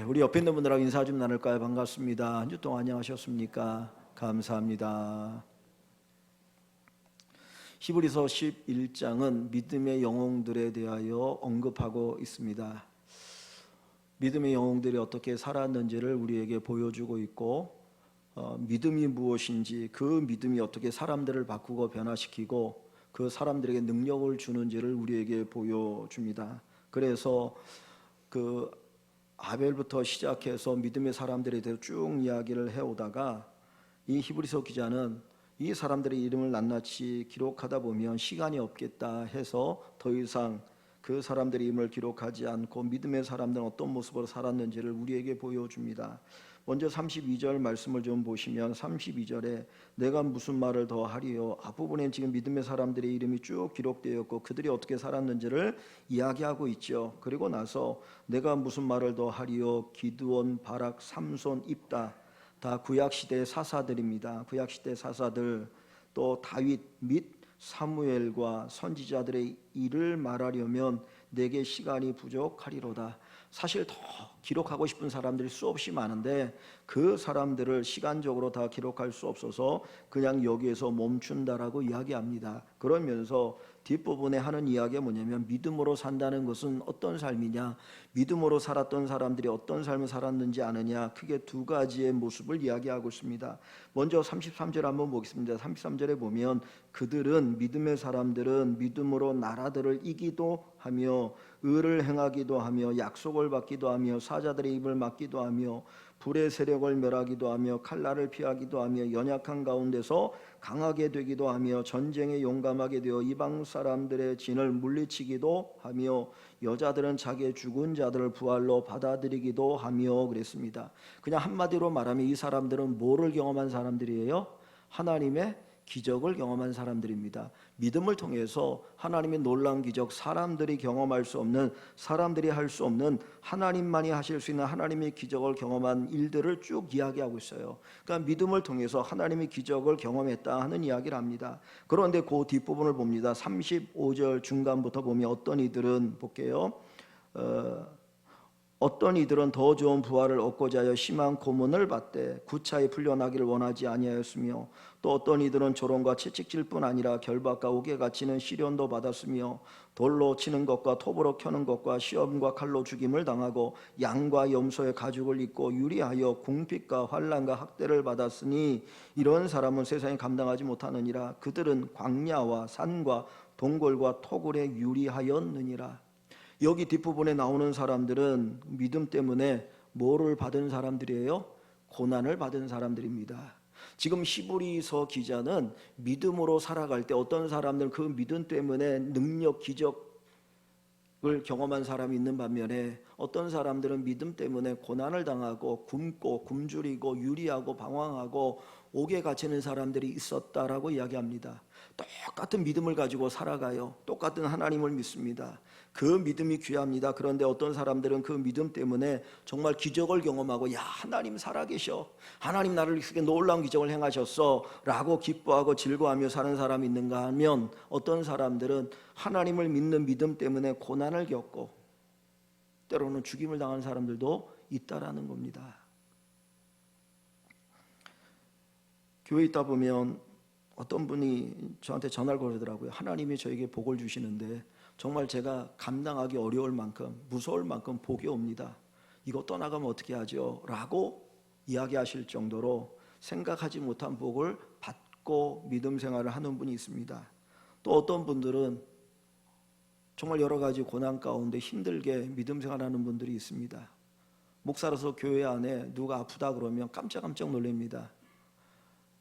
우리 옆에 있는 분들하고 인사 좀 나눌까요? 반갑습니다. 한 주 동안 안녕하셨습니까? 감사합니다. 히브리서 11장은 믿음의 영웅들에 대하여 언급하고 있습니다. 믿음의 영웅들이 어떻게 살았는지를 우리에게 보여주고 있고, 믿음이 무엇인지, 그 믿음이 어떻게 사람들을 바꾸고 변화시키고 그 사람들에게 능력을 주는지를 우리에게 보여줍니다. 그래서 그 아벨부터 시작해서 믿음의 사람들에 대해서 쭉 이야기를 해오다가 이 히브리서 기자는 이 사람들의 이름을 낱낱이 기록하다 보면 시간이 없겠다 해서 더 이상 그 사람들의 이름을 기록하지 않고 믿음의 사람들은 어떤 모습으로 살았는지를 우리에게 보여줍니다. 먼저 32절 말씀을 좀 보시면 32절에 내가 무슨 말을 더 하리요, 앞부분엔 지금 믿음의 사람들의 이름이 쭉 기록되었고 그들이 어떻게 살았는지를 이야기하고 있죠. 그리고 나서 내가 무슨 말을 더 하리요, 기드온, 바락, 삼손, 입다, 다 구약시대의 사사들입니다. 구약시대 사사들, 또 다윗 및 사무엘과 선지자들의 일을 말하려면 내게 시간이 부족하리로다. 사실 더 기록하고 싶은 사람들이 수없이 많은데 그 사람들을 시간적으로 다 기록할 수 없어서 그냥 여기에서 멈춘다라고 이야기합니다. 그러면서 뒷부분에 하는 이야기가 뭐냐면 믿음으로 산다는 것은 어떤 삶이냐, 믿음으로 살았던 사람들이 어떤 삶을 살았는지 아느냐, 크게 두 가지의 모습을 이야기하고 있습니다. 먼저 33절 한번 보겠습니다. 33절에 보면 그들은, 믿음의 사람들은 믿음으로 나라들을 이기도 하며 의를 행하기도 하며 약속을 받기도 하며 사자들의 입을 막기도 하며 불의 세력을 멸하기도 하며 칼날을 피하기도 하며 연약한 가운데서 강하게 되기도 하며 전쟁에 용감하게 되어 이방 사람들의 진을 물리치기도 하며 여자들은 자기의 죽은 자들을 부활로 받아들이기도 하며 그랬습니다. 그냥 한마디로 말하면 이 사람들은 뭐를 경험한 사람들이에요? 하나님의 기적을 경험한 사람들입니다. 믿음을 통해서 하나님의 놀라운 기적, 사람들이 경험할 수 없는, 사람들이 할 수 없는 하나님만이 하실 수 있는 하나님의 기적을 경험한 일들을 쭉 이야기하고 있어요. 그러니까 믿음을 통해서 하나님의 기적을 경험했다 하는 이야기를 합니다. 그런데 그 뒷부분을 봅니다. 35절 중간부터 보면 어떤 이들은, 볼게요. 어떤 이들은 더 좋은 부활을 얻고자 하여 심한 고문을 받되 구차히 풀려나기를 원하지 아니하였으며, 또 어떤 이들은 조롱과 채찍질 뿐 아니라 결박과 옥에 갇히는 시련도 받았으며 돌로 치는 것과 톱으로 켜는 것과 시험과 칼로 죽임을 당하고 양과 염소의 가죽을 입고 유리하여 궁핍과 환난과 학대를 받았으니 이런 사람은 세상에 감당하지 못하느니라. 그들은 광야와 산과 동굴과 토굴에 유리하였느니라. 여기 뒷부분에 나오는 사람들은 믿음 때문에 뭐를 받은 사람들이에요? 고난을 받은 사람들입니다. 지금 히브리서 기자는 믿음으로 살아갈 때 어떤 사람들은 그 믿음 때문에 능력, 기적을 경험한 사람이 있는 반면에 어떤 사람들은 믿음 때문에 고난을 당하고 굶고 굶주리고 유리하고 방황하고 옥에 갇히는 사람들이 있었다라고 이야기합니다. 똑같은 믿음을 가지고 살아가요. 똑같은 하나님을 믿습니다. 그 믿음이 귀합니다. 그런데 어떤 사람들은 그 믿음 때문에 정말 기적을 경험하고, 야, 하나님 살아계셔, 하나님 나를 이렇게 놀라운 기적을 행하셨어 라고 기뻐하고 즐거워하며 사는 사람이 있는가 하면, 어떤 사람들은 하나님을 믿는 믿음 때문에 고난을 겪고 때로는 죽임을 당하는 사람들도 있다라는 겁니다. 교회에 있다 보면 어떤 분이 저한테 전화를 걸더라고요. 하나님이 저에게 복을 주시는데 정말 제가 감당하기 어려울 만큼, 무서울 만큼 복이 옵니다. 이거 떠나가면 어떻게 하죠? 라고 이야기하실 정도로 생각하지 못한 복을 받고 믿음 생활을 하는 분이 있습니다. 또 어떤 분들은 정말 여러 가지 고난 가운데 힘들게 믿음 생활하는 분들이 있습니다. 목사로서 교회 안에 누가 아프다 그러면 깜짝깜짝 놀랍니다.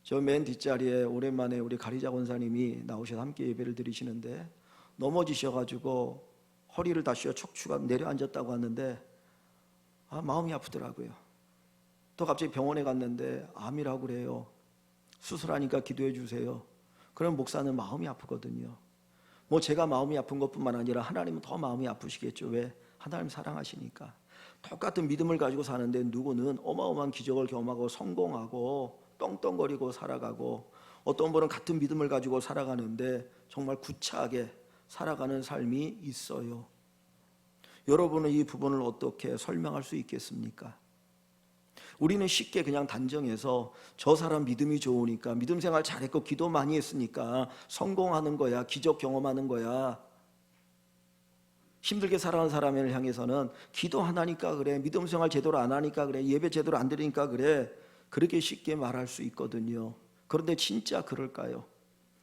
저 맨 뒷자리에 오랜만에 우리 가리자 권사님이 나오셔서 함께 예배를 드리시는데 넘어지셔가지고 허리를 다치어 척추가 내려앉았다고 하는데 마음이 아프더라고요. 또 갑자기 병원에 갔는데 암이라고 그래요. 수술하니까 기도해 주세요. 그럼 목사는 마음이 아프거든요. 뭐 제가 마음이 아픈 것뿐만 아니라 하나님은 더 마음이 아프시겠죠. 왜? 하나님 사랑하시니까. 똑같은 믿음을 가지고 사는데 누구는 어마어마한 기적을 경험하고 성공하고 떵떵거리고 살아가고, 어떤 분은 같은 믿음을 가지고 살아가는데 정말 구차하게 살아가는 삶이 있어요. 여러분은 이 부분을 어떻게 설명할 수 있겠습니까? 우리는 쉽게 그냥 단정해서 저 사람 믿음이 좋으니까, 믿음 생활 잘했고 기도 많이 했으니까 성공하는 거야, 기적 경험하는 거야. 힘들게 살아가는 사람을 향해서는 기도 안 하니까 그래, 믿음 생활 제대로 안 하니까 그래, 예배 제대로 안 드리니까 그래, 그렇게 쉽게 말할 수 있거든요. 그런데 진짜 그럴까요?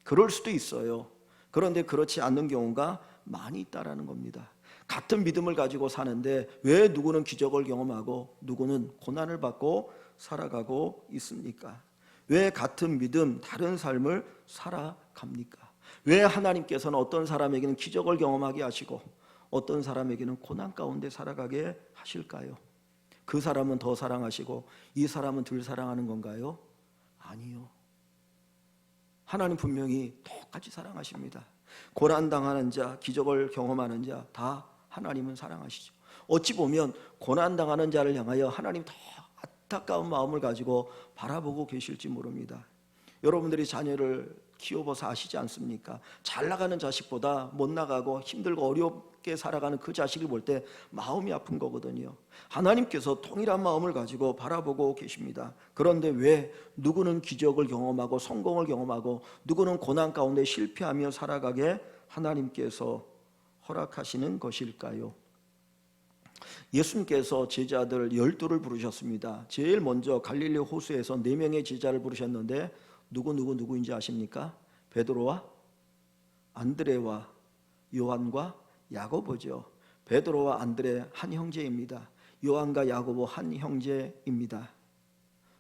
그럴 수도 있어요. 그런데 그렇지 않는 경우가 많이 있다라는 겁니다. 같은 믿음을 가지고 사는데 왜 누구는 기적을 경험하고 누구는 고난을 받고 살아가고 있습니까? 왜 같은 믿음, 다른 삶을 살아갑니까? 왜 하나님께서는 어떤 사람에게는 기적을 경험하게 하시고 어떤 사람에게는 고난 가운데 살아가게 하실까요? 그 사람은 더 사랑하시고 이 사람은 덜 사랑하는 건가요? 아니요. 하나님 분명히 똑같이 사랑하십니다. 고난당하는 자, 기적을 경험하는 자 다 하나님은 사랑하시죠. 어찌 보면 고난당하는 자를 향하여 하나님 더 안타까운 마음을 가지고 바라보고 계실지 모릅니다. 여러분들이 자녀를 키워봐서 아시지 않습니까? 잘 나가는 자식보다 못 나가고 힘들고 어렵게 살아가는 그 자식을 볼 때 마음이 아픈 거거든요. 하나님께서 동일한 마음을 가지고 바라보고 계십니다. 그런데 왜 누구는 기적을 경험하고 성공을 경험하고 누구는 고난 가운데 실패하며 살아가게 하나님께서 허락하시는 것일까요? 예수님께서 제자들 12를 부르셨습니다. 제일 먼저 갈릴리 호수에서 4명의 제자를 부르셨는데 누구인지 아십니까? 베드로와 안드레와 요한과 야고보죠. 베드로와 안드레 한 형제입니다. 요한과 야고보 한 형제입니다.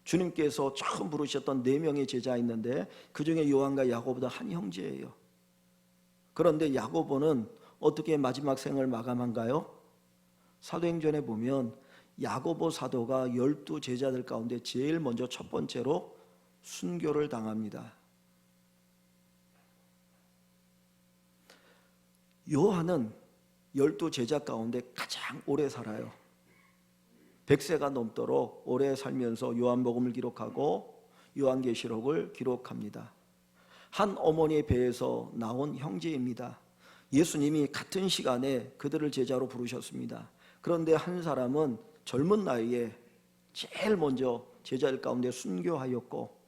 주님께서 처음 부르셨던 4명의 제자 있는데 그 중에 요한과 야고보도 한 형제예요. 그런데 야고보는 어떻게 마지막 생을 마감한가요? 사도행전에 보면 야고보 사도가 12 제자들 가운데 제일 먼저 첫 번째로 순교를 당합니다. 요한은 12 제자 가운데 가장 오래 살아요. 100세가 넘도록 오래 살면서 요한복음을 기록하고 요한계시록을 기록합니다. 한 어머니의 배에서 나온 형제입니다. 예수님이 같은 시간에 그들을 제자로 부르셨습니다. 그런데 한 사람은 젊은 나이에 제일 먼저 제자들 가운데 순교하였고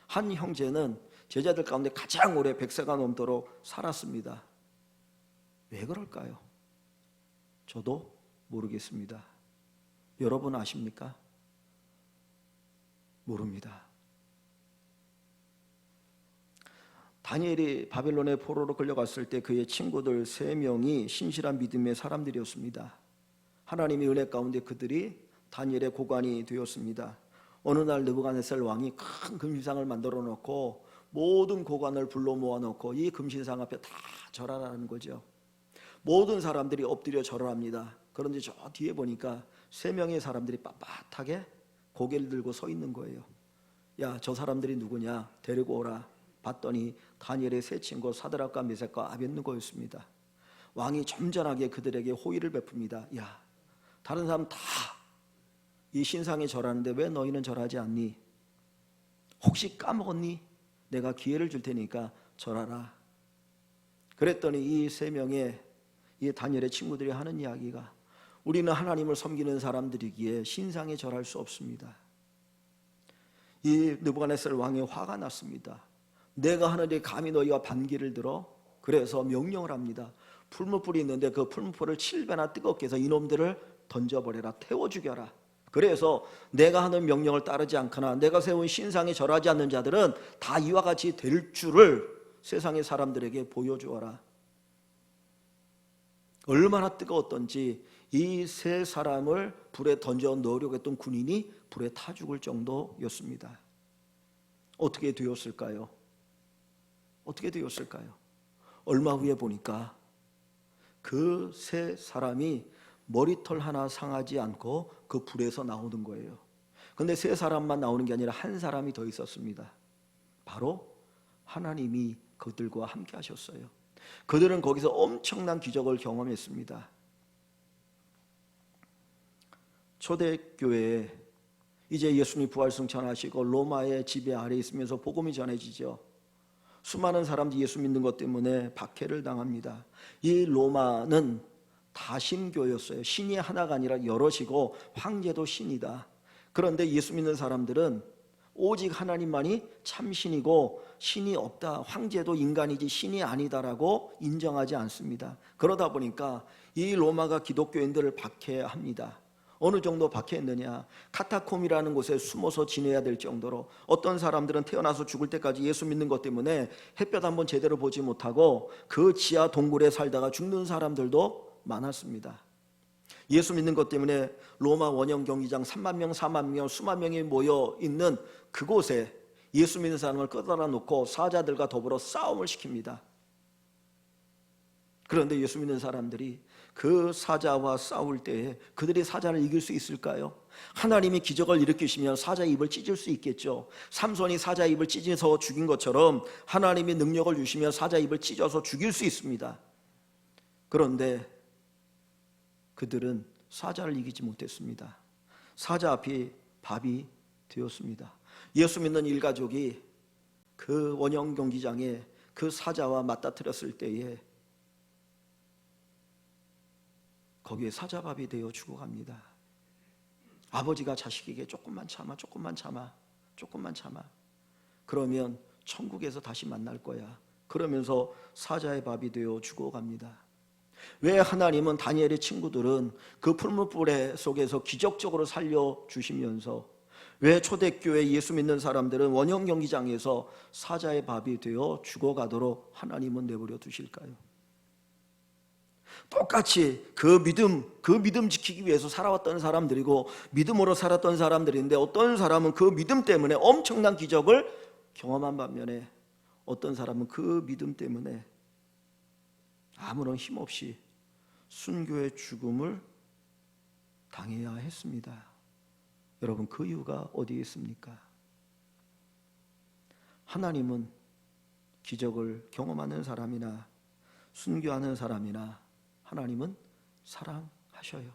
한 형제는 제자들 가운데 가장 오래 100세가 넘도록 살았습니다. 왜 그럴까요? 저도 모르겠습니다. 여러분 아십니까? 모릅니다. 다니엘이 바벨론의 포로로 끌려갔을 때 그의 친구들 3명이 신실한 믿음의 사람들이었습니다. 하나님의 은혜 가운데 그들이 다니엘의 고관이 되었습니다. 어느 날 느부갓네살 왕이 큰 금신상을 만들어 놓고 모든 고관을 불러 모아놓고 이 금신상 앞에 다 절하라는 거죠. 모든 사람들이 엎드려 절을 합니다. 그런데 저 뒤에 보니까 3명의 사람들이 빳빳하게 고개를 들고 서 있는 거예요. 야, 저 사람들이 누구냐? 데리고 오라. 봤더니 다니엘의 3 친구 사드락과 메삭과 아벳느고였습니다. 왕이 점잖하게 그들에게 호의를 베풉니다. 야, 다른 사람 다 이 신상에 절하는데 왜 너희는 절하지 않니? 혹시 까먹었니? 내가 기회를 줄 테니까 절하라. 그랬더니 이 3명의 이 다니엘의 친구들이 하는 이야기가 우리는 하나님을 섬기는 사람들이기에 신상에 절할 수 없습니다. 이 느부갓네살 왕이 화가 났습니다. 내가 하늘에 감히 너희와 반기를 들어? 그래서 명령을 합니다. 풀무불이 있는데 그 풀무불을 7배나 뜨겁게 해서 이놈들을 던져버려라. 태워 죽여라. 그래서 내가 하는 명령을 따르지 않거나 내가 세운 신상에 절하지 않는 자들은 다 이와 같이 될 줄을 세상의 사람들에게 보여주어라. 얼마나 뜨거웠던지 이 3 사람을 불에 던져 넣으려고 했던 군인이 불에 타 죽을 정도였습니다. 어떻게 되었을까요? 어떻게 되었을까요? 얼마 후에 보니까 그 3 사람이 머리털 하나 상하지 않고 그 불에서 나오는 거예요. 그런데 3 사람만 나오는 게 아니라 한 사람이 더 있었습니다. 바로 하나님이 그들과 함께 하셨어요. 그들은 거기서 엄청난 기적을 경험했습니다. 초대교회에 이제 예수님 부활승천하시고 로마의 지배 아래 있으면서 복음이 전해지죠. 수많은 사람들이 예수 믿는 것 때문에 박해를 당합니다. 이 로마는 다신교였어요. 신이 하나가 아니라 여럿이고 황제도 신이다. 그런데 예수 믿는 사람들은 오직 하나님만이 참신이고 신이 없다, 황제도 인간이지 신이 아니다라고 인정하지 않습니다. 그러다 보니까 이 로마가 기독교인들을 박해합니다. 어느 정도 박해했느냐, 카타콤이라는 곳에 숨어서 지내야 될 정도로 어떤 사람들은 태어나서 죽을 때까지 예수 믿는 것 때문에 햇볕 한번 제대로 보지 못하고 그 지하 동굴에 살다가 죽는 사람들도 많았습니다. 예수 믿는 것 때문에 로마 원형 경기장 3만 명, 4만 명, 수만 명이 모여 있는 그곳에 예수 믿는 사람을 끌어다 놓고 사자들과 더불어 싸움을 시킵니다. 그런데 예수 믿는 사람들이 그 사자와 싸울 때에 그들이 사자를 이길 수 있을까요? 하나님이 기적을 일으키시면 사자 입을 찢을 수 있겠죠. 삼손이 사자 입을 찢어서 죽인 것처럼 하나님이 능력을 주시면 사자 입을 찢어서 죽일 수 있습니다. 그런데 그들은 사자를 이기지 못했습니다. 사자 앞이 밥이 되었습니다. 예수 믿는 일가족이 그 원형 경기장에 그 사자와 맞닥뜨렸을 때에 거기에 사자밥이 되어 죽어갑니다. 아버지가 자식에게 조금만 참아, 조금만 참아, 조금만 참아. 그러면 천국에서 다시 만날 거야. 그러면서 사자의 밥이 되어 죽어갑니다. 왜 하나님은 다니엘의 친구들은 그 풀무불에 속에서 기적적으로 살려주시면서 왜 초대교회 예수 믿는 사람들은 원형 경기장에서 사자의 밥이 되어 죽어가도록 하나님은 내버려 두실까요? 똑같이 그 믿음 지키기 위해서 살아왔던 사람들이고 믿음으로 살았던 사람들인데 어떤 사람은 그 믿음 때문에 엄청난 기적을 경험한 반면에 어떤 사람은 그 믿음 때문에 아무런 힘 없이 순교의 죽음을 당해야 했습니다. 여러분, 그 이유가 어디에 있습니까? 하나님은 기적을 경험하는 사람이나 순교하는 사람이나 하나님은 사랑하셔요.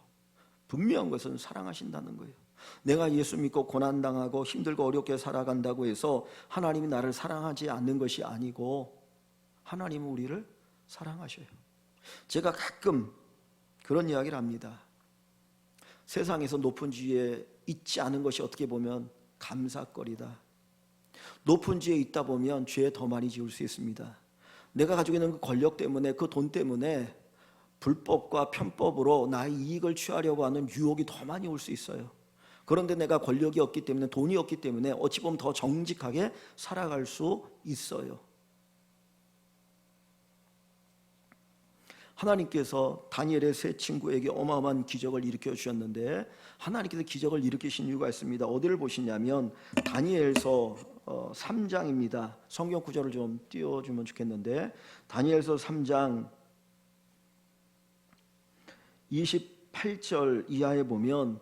분명한 것은 사랑하신다는 거예요. 내가 예수 믿고 고난당하고 힘들고 어렵게 살아간다고 해서 하나님이 나를 사랑하지 않는 것이 아니고 하나님은 우리를 사랑하셔요. 제가 가끔 그런 이야기를 합니다. 세상에서 높은 지위에 있지 않은 것이 어떻게 보면 감사거리다. 높은 지위에 있다 보면 죄 더 많이 지을 수 있습니다. 내가 가지고 있는 그 권력 때문에, 그 돈 때문에 불법과 편법으로 나의 이익을 취하려고 하는 유혹이 더 많이 올 수 있어요. 그런데 내가 권력이 없기 때문에, 돈이 없기 때문에 어찌 보면 더 정직하게 살아갈 수 있어요. 하나님께서 다니엘의 세 친구에게 어마어마한 기적을 일으켜 주셨는데 하나님께서 기적을 일으키신 이유가 있습니다. 어디를 보시냐면 다니엘서 3장입니다. 성경 구절을 좀 띄워주면 좋겠는데 다니엘서 3장 28절 이하에 보면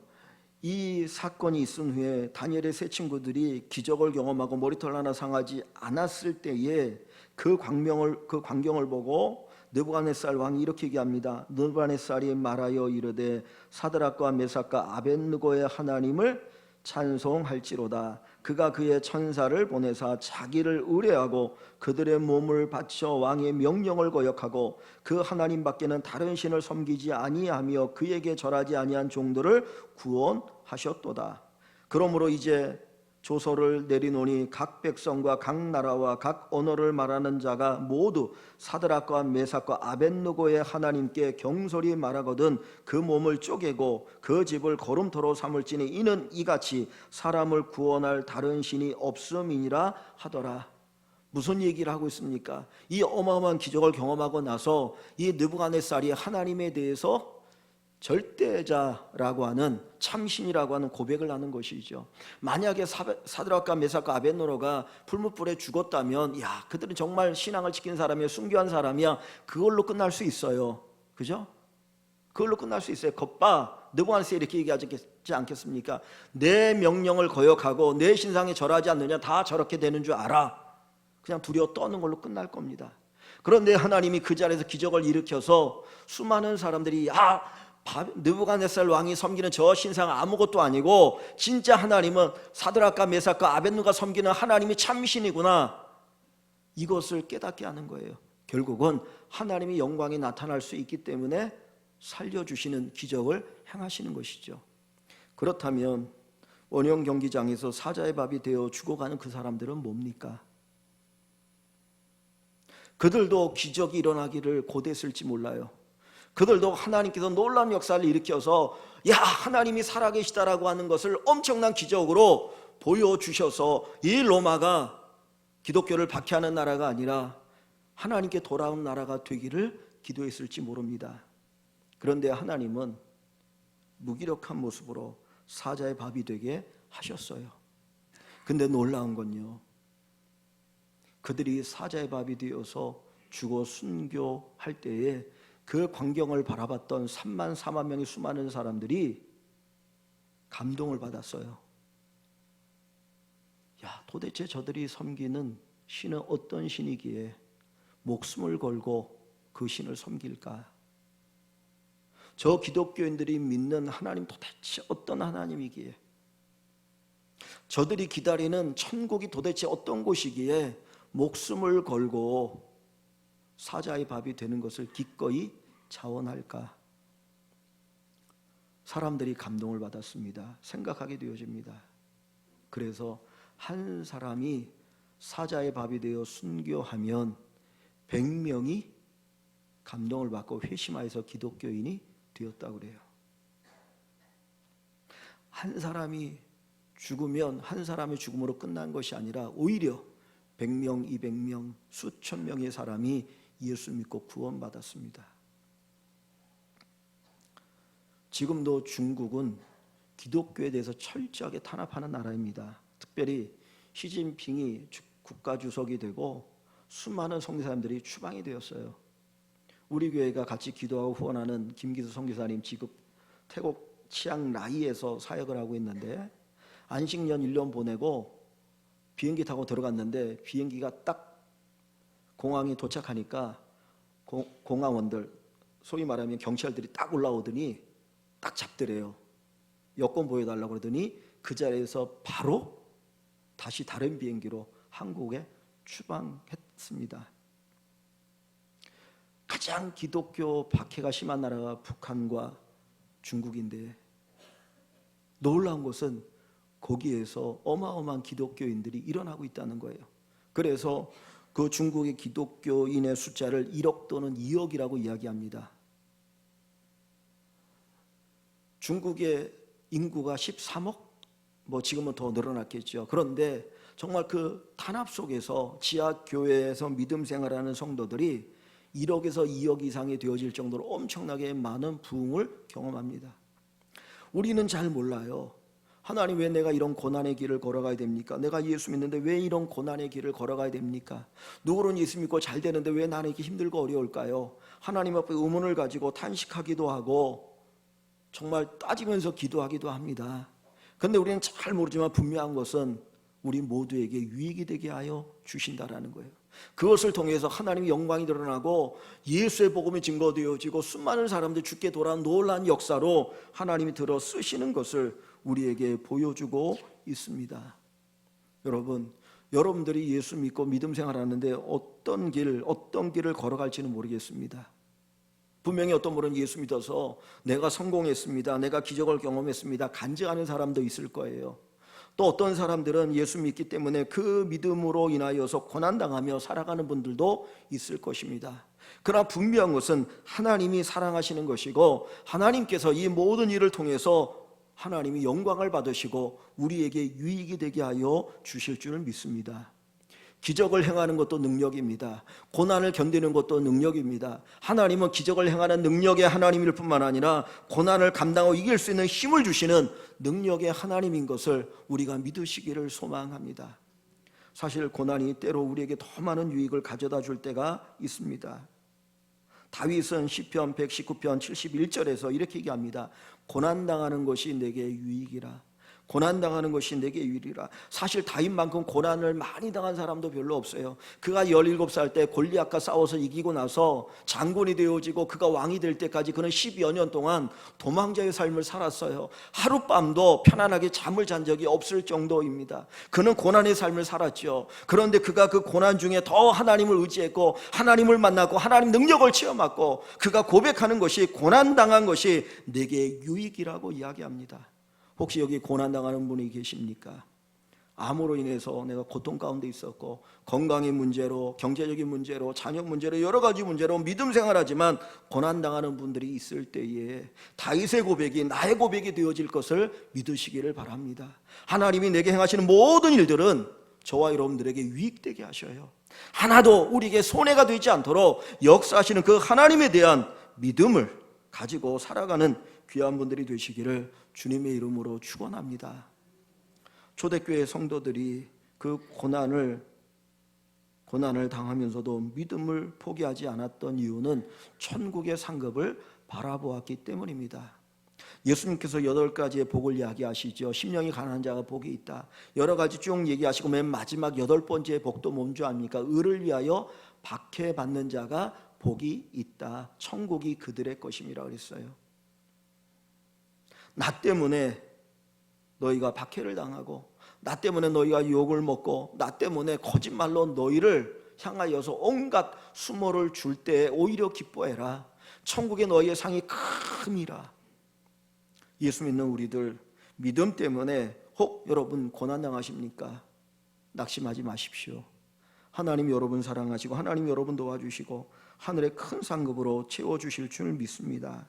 이 사건이 있은 후에 다니엘의 세 친구들이 기적을 경험하고 머리털 하나 상하지 않았을 때에 그 광경을 보고 느부갓네살 왕이 이렇게 얘기합니다. 느부갓네살이 말하여 이르되 사드락과 메삭과 아벳느고의 하나님을 찬송할지로다. 그가 그의 천사를 보내사 자기를 의뢰하고 그들의 몸을 바쳐 왕의 명령을 거역하고 그 하나님 밖에는 다른 신을 섬기지 아니하며 그에게 절하지 아니한 종들을 구원하셨도다. 그러므로 이제 조서를 내리노니 각 백성과 각 나라와 각 언어를 말하는 자가 모두 사드락과 메삭과 아벳느고의 하나님께 경솔히 말하거든 그 몸을 쪼개고 그 집을 거름토로 삼을지니 이는 이같이 사람을 구원할 다른 신이 없음이니라 하더라. 무슨 얘기를 하고 있습니까? 이 어마어마한 기적을 경험하고 나서 이 느부갓네살이 하나님에 대해서 절대자라고 하는 참신이라고 하는 고백을 하는 것이죠. 만약에 사드락과 메삭과 아벳느고가 풀무불에 죽었다면 야, 그들은 정말 신앙을 지킨 사람이야, 순교한 사람이야, 그걸로 끝날 수 있어요. 그죠? 그걸로 끝날 수 있어요. 겉봐 느부갓네살이 이렇게 얘기하지 않겠습니까? 내 명령을 거역하고 내 신상에 절하지 않느냐, 다 저렇게 되는 줄 알아. 그냥 두려워 떠는 걸로 끝날 겁니다. 그런데 하나님이 그 자리에서 기적을 일으켜서 수많은 사람들이 느부갓네살 왕이 섬기는 저 신상은 아무것도 아니고 진짜 하나님은 사드락과 메삭과 아벳느고가 섬기는 하나님이 참신이구나, 이것을 깨닫게 하는 거예요. 결국은 하나님의 영광이 나타날 수 있기 때문에 살려주시는 기적을 행하시는 것이죠. 그렇다면 원형 경기장에서 사자의 밥이 되어 죽어가는 그 사람들은 뭡니까? 그들도 기적이 일어나기를 고대했을지 몰라요. 그들도 하나님께서 놀라운 역사를 일으켜서 야, 하나님이 살아계시다라고 하는 것을 엄청난 기적으로 보여주셔서 이 로마가 기독교를 박해하는 나라가 아니라 하나님께 돌아온 나라가 되기를 기도했을지 모릅니다. 그런데 하나님은 무기력한 모습으로 사자의 밥이 되게 하셨어요. 근데 놀라운 건요, 그들이 사자의 밥이 되어서 죽어 순교할 때에 그 광경을 바라봤던 3만 4만 명의 수많은 사람들이 감동을 받았어요. 야, 도대체 저들이 섬기는 신은 어떤 신이기에 목숨을 걸고 그 신을 섬길까? 저 기독교인들이 믿는 하나님 도대체 어떤 하나님이기에, 저들이 기다리는 천국이 도대체 어떤 곳이기에 목숨을 걸고 사자의 밥이 되는 것을 기꺼이 자원할까? 사람들이 감동을 받았습니다. 생각하게 되어집니다. 그래서 한 사람이 사자의 밥이 되어 순교하면 100명이 감동을 받고 회심하여서 기독교인이 되었다고 그래요. 한 사람이 죽으면 한 사람의 죽음으로 끝난 것이 아니라 오히려 100명, 200명, 수천 명의 사람이 예수 믿고 구원받았습니다. 지금도 중국은 기독교에 대해서 철저하게 탄압하는 나라입니다. 특별히 시진핑이 국가주석이 되고 수많은 선교사님들이 추방이 되었어요. 우리 교회가 같이 기도하고 후원하는 김기수 선교사님 지금 태국 치앙라이에서 사역을 하고 있는데 안식년 1년 보내고 비행기 타고 들어갔는데 비행기가 딱 공항에 도착하니까 공항원들, 소위 말하면 경찰들이 딱 올라오더니 딱 잡더래요. 여권 보여달라고 그러더니 그 자리에서 바로 다시 다른 비행기로 한국에 추방했습니다. 가장 기독교 박해가 심한 나라가 북한과 중국인데 놀라운 것은 거기에서 어마어마한 기독교인들이 일어나고 있다는 거예요. 그래서 그 중국의 기독교인의 숫자를 1억 또는 2억이라고 이야기합니다. 중국의 인구가 13억? 뭐 지금은 더 늘어났겠죠. 그런데 정말 그 탄압 속에서 지하교회에서 믿음 생활하는 성도들이 1억에서 2억 이상이 되어질 정도로 엄청나게 많은 부흥을 경험합니다. 우리는 잘 몰라요. 하나님, 왜 내가 이런 고난의 길을 걸어가야 됩니까? 내가 예수 믿는데 왜 이런 고난의 길을 걸어가야 됩니까? 누구는 예수 믿고 잘 되는데 왜 나는 이렇게 힘들고 어려울까요? 하나님 앞에 의문을 가지고 탄식하기도 하고 정말 따지면서 기도하기도 합니다. 그런데 우리는 잘 모르지만 분명한 것은 우리 모두에게 유익이 되게 하여 주신다라는 거예요. 그것을 통해서 하나님의 영광이 드러나고 예수의 복음이 증거되어지고 수많은 사람들이 주께 돌아온 놀라운 역사로 하나님이 들어 쓰시는 것을 우리에게 보여주고 있습니다. 여러분들이 예수 믿고 믿음 생활하는데 어떤 길을 걸어갈지는 모르겠습니다. 분명히 어떤 분은 예수 믿어서 내가 성공했습니다, 내가 기적을 경험했습니다 간증하는 사람도 있을 거예요. 또 어떤 사람들은 예수 믿기 때문에 그 믿음으로 인하여서 고난당하며 살아가는 분들도 있을 것입니다. 그러나 분명한 것은 하나님이 사랑하시는 것이고 하나님께서 이 모든 일을 통해서 하나님이 영광을 받으시고 우리에게 유익이 되게 하여 주실 줄 믿습니다. 기적을 행하는 것도 능력입니다. 고난을 견디는 것도 능력입니다. 하나님은 기적을 행하는 능력의 하나님일 뿐만 아니라 고난을 감당하고 이길 수 있는 힘을 주시는 능력의 하나님인 것을 우리가 믿으시기를 소망합니다. 사실 고난이 때로 우리에게 더 많은 유익을 가져다 줄 때가 있습니다. 다윗은 시편 119편 71절에서 이렇게 얘기합니다. 고난당하는 것이 내게 유익이라. 고난당하는 것이 내게 유일이라. 사실 다윗만큼 고난을 많이 당한 사람도 별로 없어요. 그가 17살 때 골리앗과 싸워서 이기고 나서 장군이 되어지고 그가 왕이 될 때까지 그는 10여 년 동안 도망자의 삶을 살았어요. 하룻밤도 편안하게 잠을 잔 적이 없을 정도입니다. 그는 고난의 삶을 살았죠. 그런데 그가 그 고난 중에 더 하나님을 의지했고 하나님을 만났고 하나님 능력을 체험했고 그가 고백하는 것이 고난당한 것이 내게 유익이라고 이야기합니다. 혹시 여기 고난당하는 분이 계십니까? 암으로 인해서 내가 고통 가운데 있었고 건강의 문제로, 경제적인 문제로, 자녀 문제로, 여러 가지 문제로 믿음 생활하지만 고난당하는 분들이 있을 때에 다윗의 고백이 나의 고백이 되어질 것을 믿으시기를 바랍니다. 하나님이 내게 행하시는 모든 일들은 저와 여러분들에게 유익되게 하셔요. 하나도 우리에게 손해가 되지 않도록 역사하시는 그 하나님에 대한 믿음을 가지고 살아가는 귀한 분들이 되시기를 주님의 이름으로 축원합니다. 초대교회 성도들이 그 고난을 당하면서도 믿음을 포기하지 않았던 이유는 천국의 상급을 바라보았기 때문입니다. 예수님께서 8가지의 복을 이야기하시죠. 심령이 가난한 자가 복이 있다. 여러 가지 쭉 얘기하시고 맨 마지막 8번째 복도 뭔지 압니까? 의를 위하여 박해받는 자가 복이 있다. 천국이 그들의 것임이라 그랬어요. 나 때문에 너희가 박해를 당하고 나 때문에 너희가 욕을 먹고 나 때문에 거짓말로 너희를 향하여서 온갖 수모를 줄 때 오히려 기뻐해라. 천국에 너희의 상이 큼이라. 예수 믿는 우리들 믿음 때문에 혹 여러분 고난당하십니까? 낙심하지 마십시오. 하나님 여러분 사랑하시고 하나님 여러분 도와주시고 하늘의 큰 상급으로 채워주실 줄 믿습니다.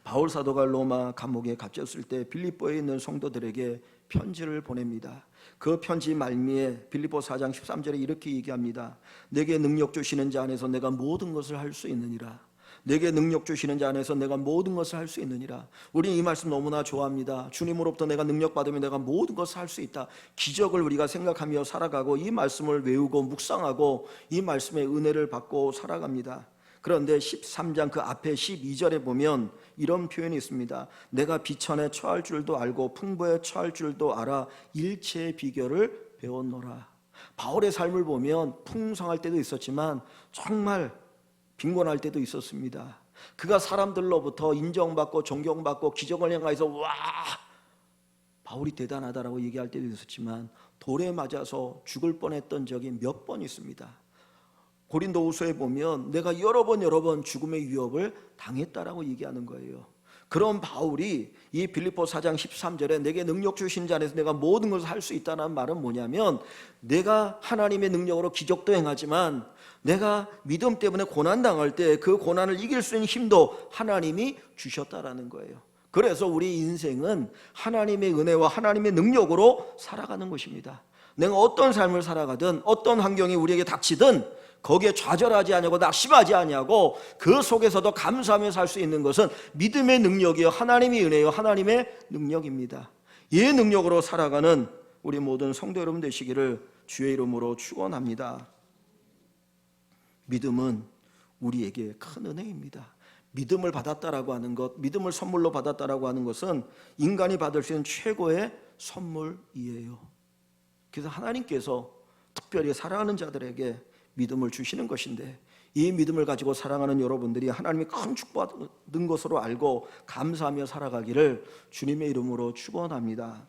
바울 사도가 로마 감옥에 갇혔을 때 빌립보에 있는 성도들에게 편지를 보냅니다. 그 편지 말미에 빌립보 4장 13절에 이렇게 얘기합니다. 내게 능력 주시는 자 안에서 내가 모든 것을 할 수 있느니라. 내게 능력 주시는 자 안에서 내가 모든 것을 할 수 있느니라. 우리 이 말씀 너무나 좋아합니다. 주님으로부터 내가 능력 받으면 내가 모든 것을 할 수 있다. 기적을 우리가 생각하며 살아가고 이 말씀을 외우고 묵상하고 이 말씀의 은혜를 받고 살아갑니다. 그런데 13장 그 앞에 12절에 보면 이런 표현이 있습니다. 내가 비천에 처할 줄도 알고 풍부에 처할 줄도 알아 일체의 비결을 배웠노라. 바울의 삶을 보면 풍성할 때도 있었지만 정말 빈곤할 때도 있었습니다. 그가 사람들로부터 인정받고 존경받고 기적을 행하여서 와 바울이 대단하다라고 얘기할 때도 있었지만 돌에 맞아서 죽을 뻔했던 적이 몇 번 있습니다. 고린도후서에 보면 내가 여러 번 죽음의 위협을 당했다라고 얘기하는 거예요. 그런 바울이 이 빌립보 4장 13절에 내게 능력 주신 자 안에서 내가 모든 것을 할 수 있다는 말은 뭐냐면 내가 하나님의 능력으로 기적도 행하지만 내가 믿음 때문에 고난당할 때 그 고난을 이길 수 있는 힘도 하나님이 주셨다라는 거예요. 그래서 우리 인생은 하나님의 은혜와 하나님의 능력으로 살아가는 것입니다. 내가 어떤 삶을 살아가든 어떤 환경이 우리에게 닥치든 거기에 좌절하지 아니하고 낙심하지 아니하고 그 속에서도 감사하며 살 수 있는 것은 믿음의 능력이요 하나님의 은혜요 하나님의 능력입니다. 이 능력으로 살아가는 우리 모든 성도 여러분 되시기를 주의 이름으로 축원합니다. 믿음은 우리에게 큰 은혜입니다. 믿음을 받았다라고 하는 것, 믿음을 선물로 받았다라고 하는 것은 인간이 받을 수 있는 최고의 선물이에요. 그래서 하나님께서 특별히 사랑하는 자들에게 믿음을 주시는 것인데 이 믿음을 가지고 사랑하는 여러분들이 하나님이 큰 축복받은 것으로 알고 감사하며 살아가기를 주님의 이름으로 축원합니다.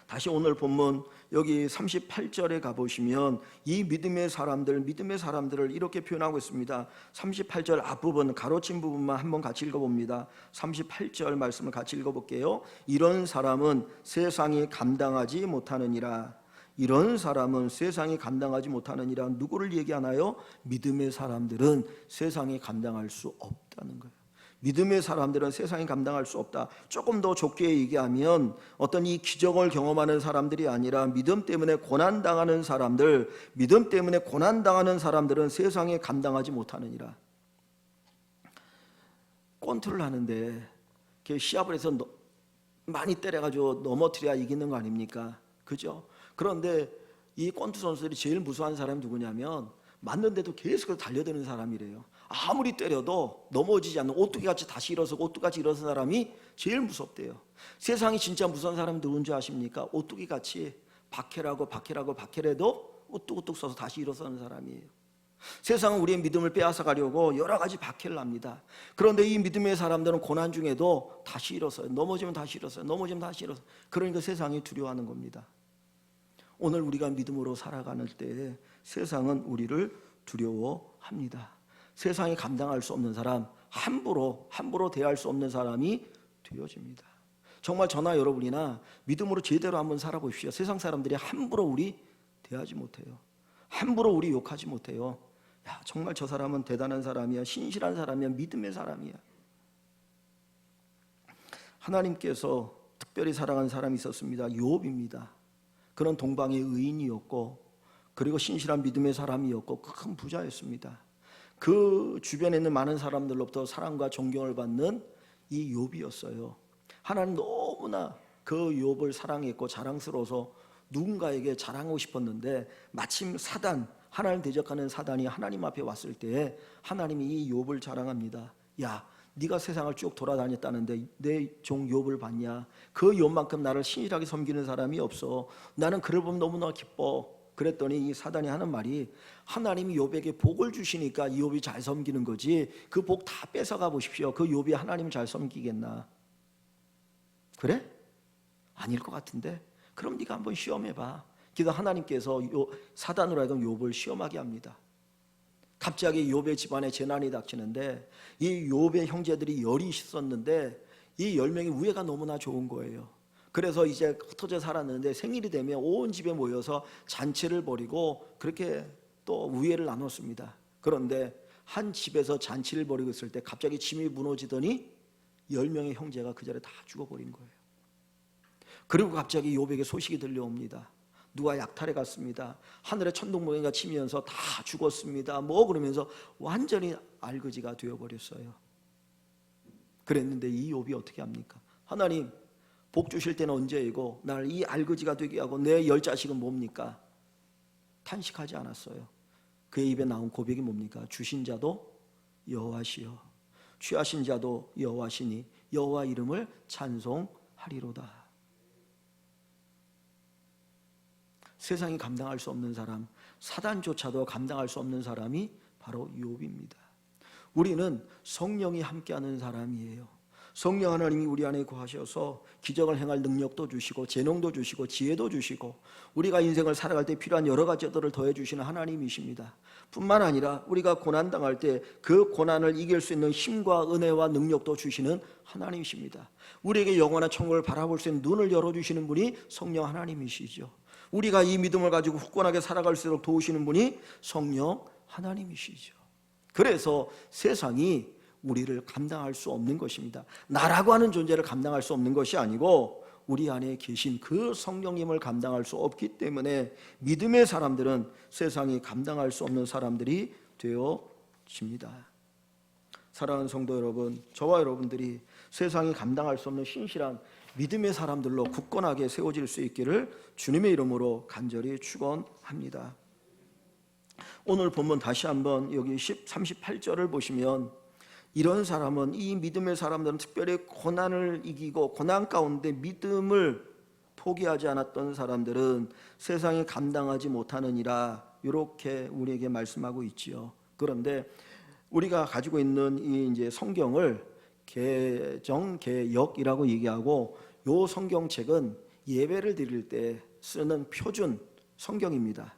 다시 오늘 본문 여기 38절에 가보시면 이 믿음의 사람들을 이렇게 표현하고 있습니다. 38절 앞부분 가로친 부분만 한번 같이 읽어봅니다. 38절 말씀을 같이 읽어볼게요. 이런 사람은 세상이 감당하지 못하느니라. 이런 사람은 세상이 감당하지 못하느니라. 누구를 얘기하나요? 믿음의 사람들은 세상이 감당할 수 없다는 거예요. 믿음의 사람들은 세상이 감당할 수 없다. 조금 더 좁게 얘기하면 어떤 이 기적을 경험하는 사람들이 아니라 믿음 때문에 고난당하는 사람들, 믿음 때문에 고난당하는 사람들은 세상에 감당하지 못하느니라. 권투를 하는데 시합을 해서 많이 때려가지고 넘어뜨려야 이기는 거 아닙니까? 그죠? 그런데 이 권투 선수들이 제일 무서워하는 사람이 누구냐면 맞는데도 계속 달려드는 사람이래요. 아무리 때려도 넘어지지 않는 오뚜기같이 다시 일어서고 오뚜기같이 일어선 사람이 제일 무섭대요. 세상이 진짜 무서운 사람이 누군지 아십니까? 오뚜기같이 박해라도 우뚝우뚝 서서 다시 일어서는 사람이에요. 세상은 우리의 믿음을 빼앗아 가려고 여러 가지 박해를 합니다. 그런데 이 믿음의 사람들은 고난 중에도 다시 일어서요. 넘어지면 다시 일어서요. 넘어지면 다시 일어서요. 그러니까 세상이 두려워하는 겁니다. 오늘 우리가 믿음으로 살아가는 때에 세상은 우리를 두려워합니다. 세상이 감당할 수 없는 사람, 함부로 대할 수 없는 사람이 되어집니다. 정말 저나 여러분이나 믿음으로 제대로 한번 살아보십시오. 세상 사람들이 함부로 우리 대하지 못해요. 함부로 우리 욕하지 못해요. 야, 정말 저 사람은 대단한 사람이야, 신실한 사람이야, 믿음의 사람이야. 하나님께서 특별히 사랑하는 사람이 있었습니다. 욥입니다. 그런 동방의 의인이었고, 그리고 신실한 믿음의 사람이었고, 큰 부자였습니다. 그 주변에 있는 많은 사람들로부터 사랑과 존경을 받는 이 욥이었어요. 하나님 너무나 그 욥을 사랑했고 자랑스러워서 누군가에게 자랑하고 싶었는데, 마침 하나님 대적하는 사단이 하나님 앞에 왔을 때 하나님이 이 욥을 자랑합니다. 야, 네가 세상을 쭉 돌아다녔다는데 내 종 욥을 봤냐? 그 욥만큼 나를 신실하게 섬기는 사람이 없어. 나는 그를 보면 너무나 기뻐. 그랬더니 이 사단이 하는 말이, 하나님이 욥에게 복을 주시니까 이 욥이 잘 섬기는 거지, 그 복 다 뺏어가 보십시오. 그 욥이 하나님을 잘 섬기겠나? 그래? 아닐 것 같은데? 그럼 네가 한번 시험해봐. 그래서 하나님께서 사단으로 하여금 욥을 시험하게 합니다. 갑자기 욥의 집안에 재난이 닥치는데, 이 욥의 형제들이 열이 있었는데 이 10명이 우애가 너무나 좋은 거예요. 그래서 이제 흩어져 살았는데 생일이 되면 온 집에 모여서 잔치를 벌이고 그렇게 또 우애를 나눴습니다. 그런데 한 집에서 잔치를 벌이고 있을 때 갑자기 짐이 무너지더니 10명의 형제가 그 자리에 다 죽어버린 거예요. 그리고 갑자기 욥에게 소식이 들려옵니다. 누가 약탈해 갔습니다. 하늘에 천둥번개가 치면서 다 죽었습니다. 그러면서 완전히 알거지가 되어버렸어요. 그랬는데 이 욥이 어떻게 합니까? 하나님, 복 주실 때는 언제이고 나를 이 알거지가 되게 하고 내 10자식은 뭡니까? 탄식하지 않았어요. 그의 입에 나온 고백이 뭡니까? 주신 자도 여호와시요, 취하신 자도 여호와시니 여호와 이름을 찬송하리로다. 세상이 감당할 수 없는 사람, 사단조차도 감당할 수 없는 사람이 바로 욥입니다. 우리는 성령이 함께하는 사람이에요. 성령 하나님이 우리 안에 거하셔서 기적을 행할 능력도 주시고 재능도 주시고 지혜도 주시고 우리가 인생을 살아갈 때 필요한 여러 가지들을 더해 주시는 하나님이십니다. 뿐만 아니라 우리가 고난당할 때 그 고난을 이길 수 있는 힘과 은혜와 능력도 주시는 하나님이십니다. 우리에게 영원한 천국을 바라볼 수 있는 눈을 열어주시는 분이 성령 하나님이시죠. 우리가 이 믿음을 가지고 굳건하게 살아갈 수 있도록 도우시는 분이 성령 하나님이시죠. 그래서 세상이 우리를 감당할 수 없는 것입니다. 나라고 하는 존재를 감당할 수 없는 것이 아니고 우리 안에 계신 그 성령님을 감당할 수 없기 때문에 믿음의 사람들은 세상이 감당할 수 없는 사람들이 되어집니다. 사랑하는 성도 여러분, 저와 여러분들이 세상이 감당할 수 없는 신실한 믿음의 사람들로 굳건하게 세워질 수 있기를 주님의 이름으로 간절히 축원합니다. 오늘 본문 다시 한번 여기 38절을 보시면, 이런 사람은, 이 믿음의 사람들은 특별히 고난을 이기고 고난 가운데 믿음을 포기하지 않았던 사람들은 세상이 감당하지 못하느니라, 이렇게 우리에게 말씀하고 있지요. 그런데 우리가 가지고 있는 이 이제 성경을 개정개역이라고 얘기하고, 이 성경책은 예배를 드릴 때 쓰는 표준 성경입니다.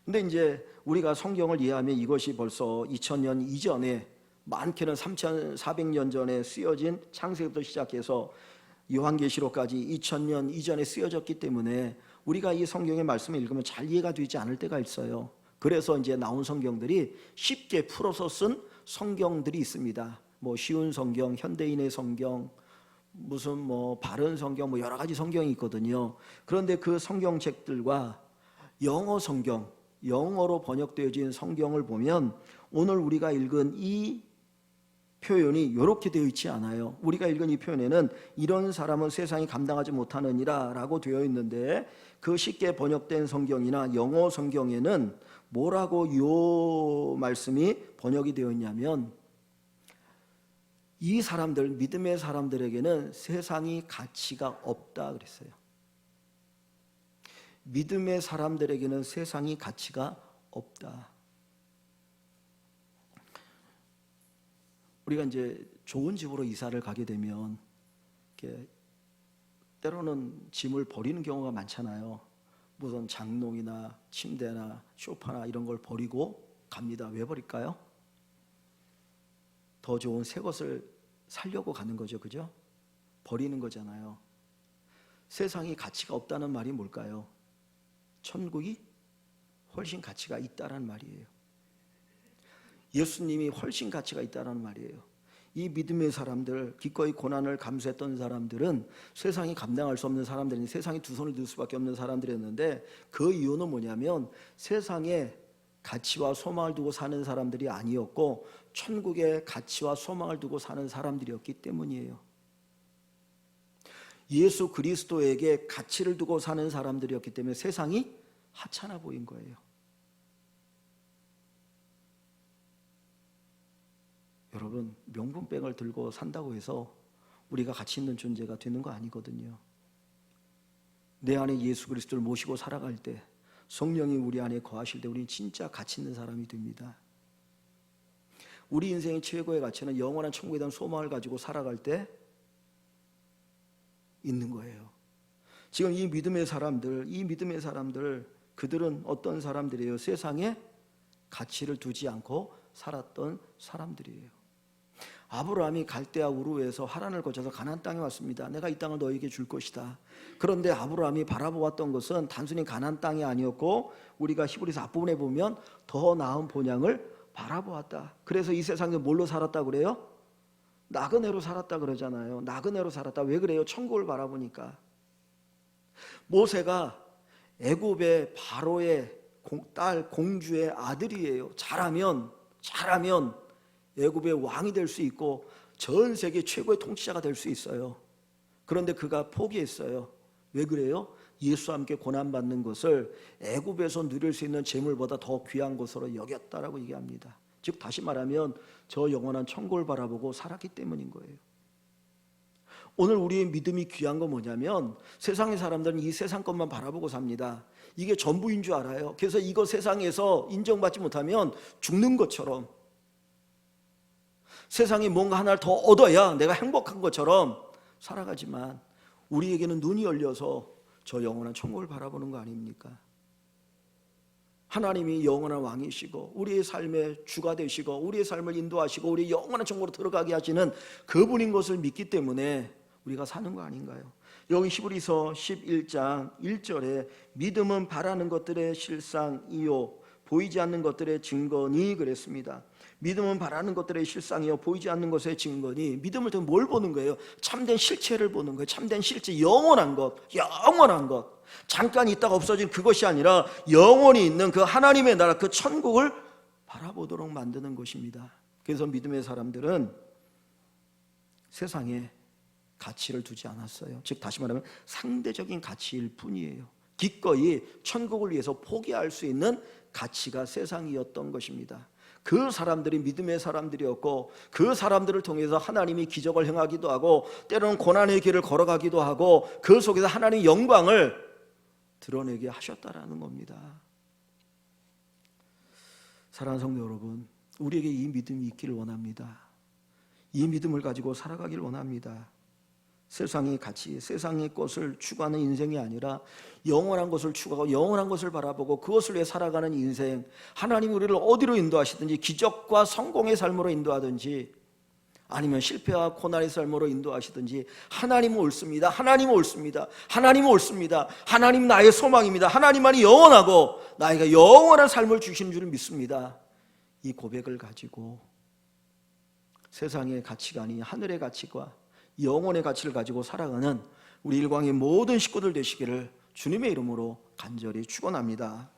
근데 이제 우리가 성경을 이해하면 이것이 벌써 2000년 이전에, 많게는 3400년 전에 쓰여진 창세기부터 시작해서 요한계시록까지 2000년 이전에 쓰여졌기 때문에 우리가 이 성경의 말씀을 읽으면 잘 이해가 되지 않을 때가 있어요. 그래서 이제 나온 성경들이 쉽게 풀어서 쓴 성경들이 있습니다. 쉬운 성경, 현대인의 성경, 무슨 바른 성경, 여러 가지 성경이 있거든요. 그런데 그 성경책들과 영어 성경, 영어로 번역되어진 성경을 보면 오늘 우리가 읽은 이 표현이 이렇게 되어 있지 않아요. 우리가 읽은 이 표현에는 이런 사람은 세상이 감당하지 못하느니라 라고 되어 있는데, 그 쉽게 번역된 성경이나 영어 성경에는 뭐라고 요 말씀이 번역이 되어 있냐면, 이 사람들, 믿음의 사람들에게는 세상이 가치가 없다 그랬어요. 믿음의 사람들에게는 세상이 가치가 없다. 우리가 이제 좋은 집으로 이사를 가게 되면 이렇게 때로는 짐을 버리는 경우가 많잖아요. 무슨 장롱이나 침대나 소파나 이런 걸 버리고 갑니다. 왜 버릴까요? 더 좋은 새 것을 살려고 가는 거죠. 그죠? 버리는 거잖아요. 세상이 가치가 없다는 말이 뭘까요? 천국이 훨씬 가치가 있다는 말이에요. 예수님이 훨씬 가치가 있다는 말이에요. 이 믿음의 사람들, 기꺼이 고난을 감수했던 사람들은 세상이 감당할 수 없는 사람들이, 세상에 두 손을 들 수밖에 없는 사람들이었는데, 그 이유는 뭐냐면 세상에 가치와 소망을 두고 사는 사람들이 아니었고 천국의 가치와 소망을 두고 사는 사람들이었기 때문이에요. 예수 그리스도에게 가치를 두고 사는 사람들이었기 때문에 세상이 하찮아 보인 거예요. 여러분, 명품백을 들고 산다고 해서 우리가 가치 있는 존재가 되는 거 아니거든요. 내 안에 예수 그리스도를 모시고 살아갈 때, 성령이 우리 안에 거하실 때 우리는 진짜 가치 있는 사람이 됩니다. 우리 인생의 최고의 가치는 영원한 천국에 대한 소망을 가지고 살아갈 때 있는 거예요. 지금 이 믿음의 사람들, 그들은 어떤 사람들이에요? 세상에 가치를 두지 않고 살았던 사람들이에요. 아브라함이 갈대아 우르에서 하란을 거쳐서 가나안 땅에 왔습니다. 내가 이 땅을 너에게 줄 것이다. 그런데 아브라함이 바라보았던 것은 단순히 가나안 땅이 아니었고, 우리가 히브리서 앞부분에 보면 더 나은 본향을 바라보았다. 그래서 이 세상에 뭘로 살았다 그래요? 나그네로 살았다 그러잖아요. 나그네로 살았다. 왜 그래요? 천국을 바라보니까. 모세가 애굽의 바로의 딸 공주의 아들이에요. 잘하면 애굽의 왕이 될 수 있고 전 세계 최고의 통치자가 될 수 있어요. 그런데 그가 포기했어요. 왜 그래요? 예수와 함께 고난받는 것을 애굽에서 누릴 수 있는 재물보다 더 귀한 것으로 여겼다라고 얘기합니다. 즉 다시 말하면 저 영원한 천국을 바라보고 살았기 때문인 거예요. 오늘 우리의 믿음이 귀한 건 뭐냐면, 세상의 사람들은 이 세상 것만 바라보고 삽니다. 이게 전부인 줄 알아요. 그래서 이거 세상에서 인정받지 못하면 죽는 것처럼, 세상이 뭔가 하나를 더 얻어야 내가 행복한 것처럼 살아가지만, 우리에게는 눈이 열려서 저 영원한 천국을 바라보는 거 아닙니까? 하나님이 영원한 왕이시고 우리의 삶의 주가 되시고 우리의 삶을 인도하시고 우리 영원한 천국으로 들어가게 하시는 그분인 것을 믿기 때문에 우리가 사는 거 아닌가요? 여기 히브리서 11장 1절에 믿음은 바라는 것들의 실상이요 보이지 않는 것들의 증거니 그랬습니다. 믿음은 바라는 것들의 실상이요 보이지 않는 것의 증거니, 믿음을 통해 뭘 보는 거예요? 참된 실체를 보는 거예요. 참된 실체, 영원한 것. 잠깐 있다가 없어진 그것이 아니라 영원히 있는 그 하나님의 나라, 그 천국을 바라보도록 만드는 것입니다. 그래서 믿음의 사람들은 세상에 가치를 두지 않았어요. 즉 다시 말하면 상대적인 가치일 뿐이에요. 기꺼이 천국을 위해서 포기할 수 있는 가치가 세상이었던 것입니다. 그 사람들이 믿음의 사람들이었고, 그 사람들을 통해서 하나님이 기적을 행하기도 하고 때로는 고난의 길을 걸어가기도 하고, 그 속에서 하나님의 영광을 드러내게 하셨다라는 겁니다. 사랑하는 성도 여러분, 우리에게 이 믿음이 있기를 원합니다. 이 믿음을 가지고 살아가기를 원합니다. 세상의 가치, 세상의 것을 추구하는 인생이 아니라 영원한 것을 추구하고 영원한 것을 바라보고 그것을 위해 살아가는 인생, 하나님이 우리를 어디로 인도하시든지, 기적과 성공의 삶으로 인도하든지 아니면 실패와 고난의 삶으로 인도하시든지, 하나님은 옳습니다. 하나님은 옳습니다. 하나님은 옳습니다. 하나님 나의 소망입니다. 하나님만이 영원하고 나에게 영원한 삶을 주시는 줄 믿습니다. 이 고백을 가지고 세상의 가치가 아닌 하늘의 가치과 영혼의 가치를 가지고 살아가는 우리 일광의 모든 식구들 되시기를 주님의 이름으로 간절히 축원합니다.